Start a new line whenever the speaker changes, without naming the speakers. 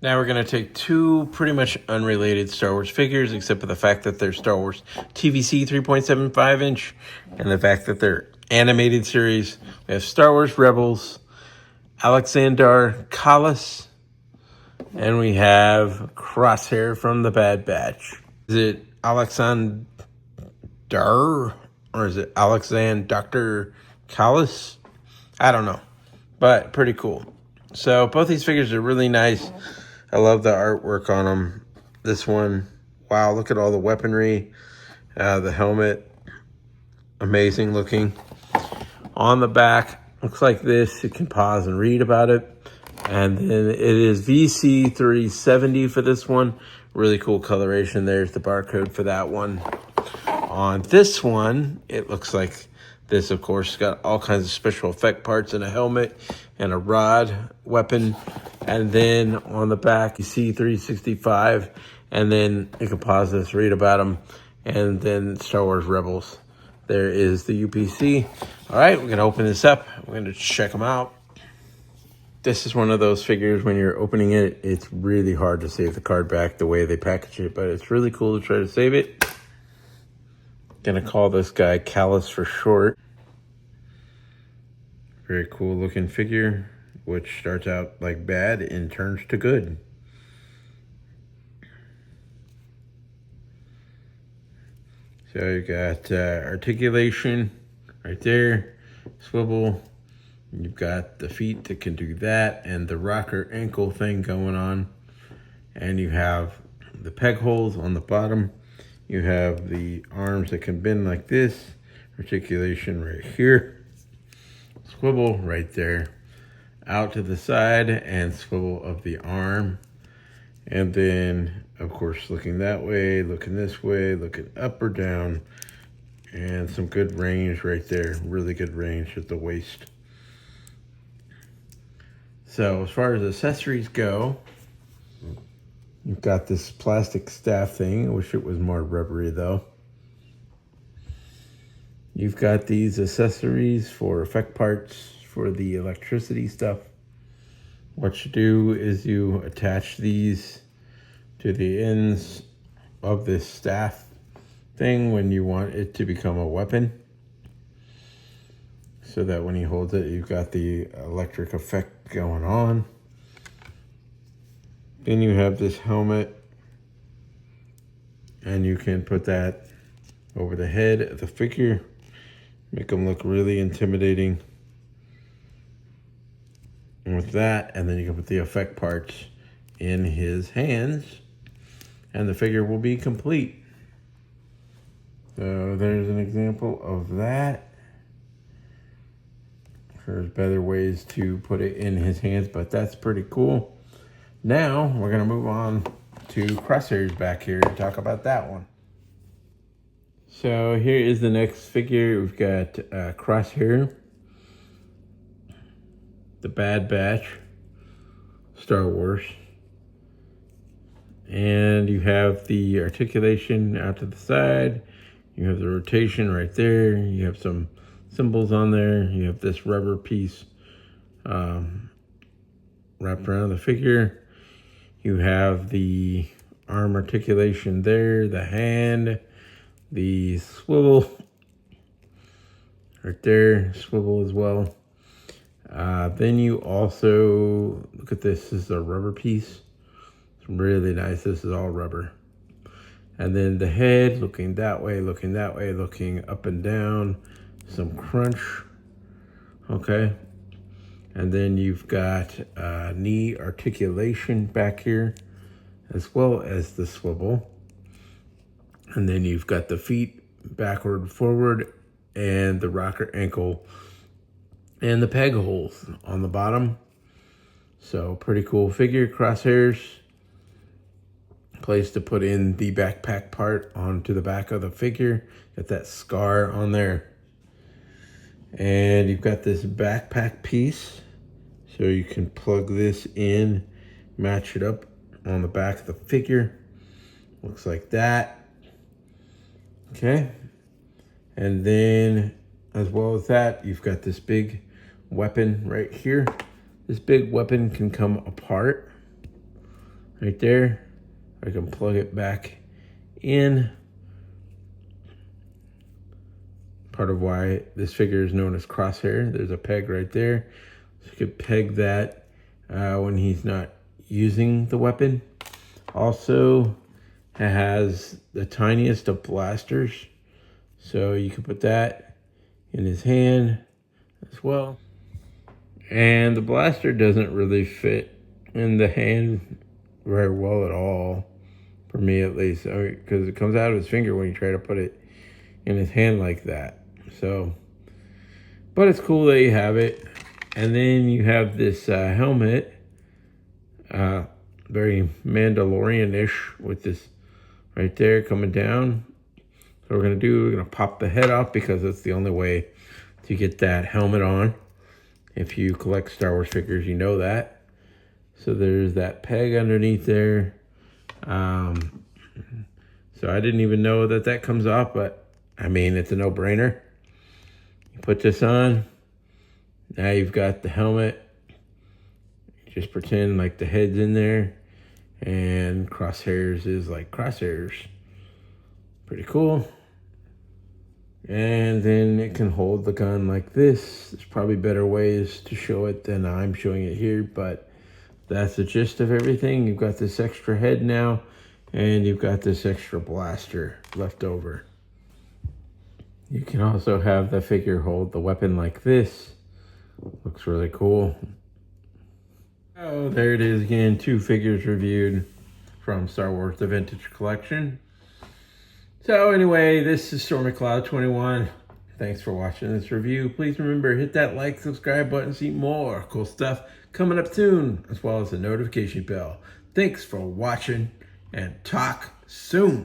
Now we're going to take two pretty much unrelated Star Wars figures, except for the fact that they're Star Wars TVC 3.75 inch and the fact that they're animated series. We have Star Wars Rebels, Alexsandr, Kallus, and we have Crosshair from the Bad Batch. Is it Alexsandr or is it Alexsandr Dr. Kallus? I don't know, but pretty cool. So both these figures are really nice. I love the artwork on them. This one, wow, look at all the weaponry. The helmet, amazing looking. On the back, looks like this. You can pause and read about it. And then it is VC 370 for this one. Really cool coloration. There's the barcode for that one. On this one, it looks like this, of course, got all kinds of special effect parts and a helmet and a rod weapon. And then on the back, you see 365. And then you can pause this, read about them. And then Star Wars Rebels. There is the UPC. All right, we're going to open this up. We're going to check them out. This is one of those figures, when you're opening it, it's really hard to save the card back the way they package it. But it's really cool to try to save it. Gonna call this guy Kallus for short. Very cool looking figure, which starts out like bad and turns to good. So you got articulation right there, swivel. You've got the feet that can do that and the rocker ankle thing going on. And you have the peg holes on the bottom. You have the arms that can bend like this, articulation right here, swivel right there, out to the side, and swivel of the arm. And then, of course, looking that way, looking this way, looking up or down, and some good range right there, really good range at the waist. So as far as accessories go, you've got this plastic staff thing. I wish it was more rubbery though. You've got these accessories for effect parts for the electricity stuff. What you do is you attach these to the ends of this staff thing when you want it to become a weapon. So that when he holds it, you've got the electric effect going on. Then you have this helmet, and you can put that over the head of the figure, make them look really intimidating. And with that, and then you can put the effect parts in his hands, and the figure will be complete. So there's an example of that. There's better ways to put it in his hands, but that's pretty cool. Now, we're going to move on to Crosshair's back here and talk about that one. So here is the next figure. We've got Crosshair, the Bad Batch, Star Wars. And you have the articulation out to the side. You have the rotation right there. You have some symbols on there. You have this rubber piece wrapped around the figure. You have the arm articulation there, the hand, the swivel right there, swivel as well. Then you also, look at this, this is a rubber piece. It's really nice, this is all rubber. And then the head, looking that way, looking that way, looking up and down, some crunch, okay? And then you've got knee articulation back here, as well as the swivel. And then you've got the feet backward, forward, and the rocker ankle, and the peg holes on the bottom. So pretty cool figure. Crosshairs, place to put in the backpack part onto the back of the figure. Got that scar on there. And you've got this backpack piece. So you can plug this in, match it up on the back of the figure. Looks like that. Okay. And then, as well as that, you've got this big weapon right here. This big weapon can come apart. right there. I can plug it back in. Part of why this figure is known as Crosshair. There's a peg right there. So you could peg that when he's not using the weapon. Also, it has the tiniest of blasters. So you can put that in his hand as well. And the blaster doesn't really fit in the hand very well at all, for me at least, because it comes out of his finger when you try to put it in his hand like that. So, but it's cool that you have it. And then you have this helmet, very Mandalorian-ish, with this right there coming down. So what we're gonna do, we're gonna pop the head off, because that's the only way to get that helmet on. If you collect Star Wars figures, you know that. So there's that peg underneath there. So I didn't even know that that comes off, but I mean, it's a no-brainer. You put this on. Now you've got the helmet. Just pretend like the head's in there. And Crosshairs is like Crosshairs. Pretty cool. And then it can hold the gun like this. There's probably better ways to show it than I'm showing it here, but that's the gist of everything. You've got this extra head now, and you've got this extra blaster left over. You can also have the figure hold the weapon like this. Looks really cool. Oh, there it is again. 2 figures reviewed from Star Wars The Vintage Collection. So anyway, this is StormyCloud21. Thanks for watching this review. Please remember, hit that like, subscribe button, see more cool stuff coming up soon, as well as the notification bell. Thanks for watching, and talk soon.